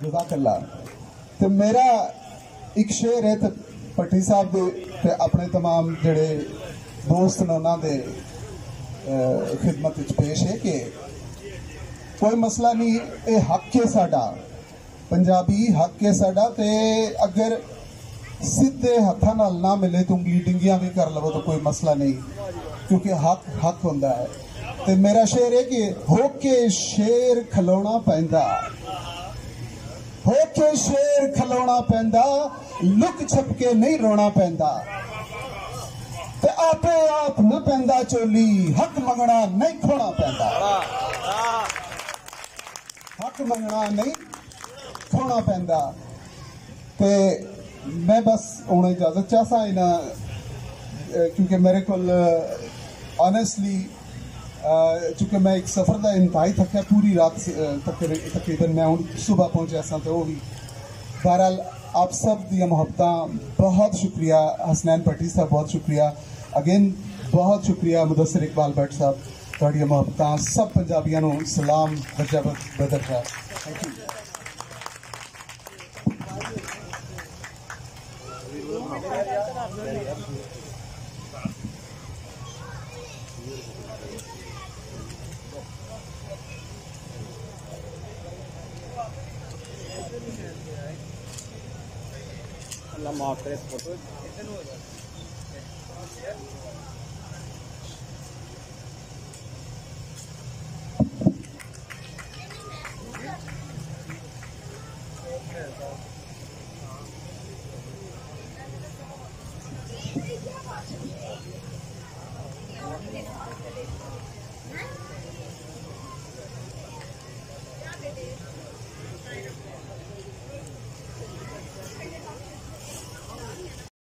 जज़ाकल्लाह। तो मेरा एक शेर है तो भट्टी साहब दे अपने तमाम जड़े दोस्त ने उन्होंने खिदमत पेश है कि कोई मसला नहीं, ये हक है साडा, पंजाबी हक है साडा। ते अगर सीधे हथा नाल ना मिले तो उंगली डिंगियां भी कर लवो तो कोई मसला नहीं, क्योंकि हक हक होंदा है। ते मेरा शेर है कि होके शेर खलोना पैंदा, होके शेर खलोना पैंदा, लुक छप के नहीं रोना पैंदा, ते आपे आप न पैंदा चोली, हक मंगना नहीं खोना पैंदा, हक मंगना नहीं खोना पैंदा। ते मैं बस हूँ इजाजत चाहता इना, क्योंकि मेरे को ऑनेस्टली चूंकि मैं एक सफ़र का इंतहाई थका, पूरी रात तकरीबन मैं हूँ सुबह पहुँचा सा, तो वो भी बहरहाल आप सब दिया मोहब्बत, बहुत शुक्रिया हसनैन भट्टी साहब, बहुत शुक्रिया अगेन, बहुत शुक्रिया मुदस्सिर इकबाल भट्ट साहब, थोड़ी मोहब्बत सब पंजाबियों को सलाम बजा बदर है। Thank you. अल्लाह माफ करे फोटो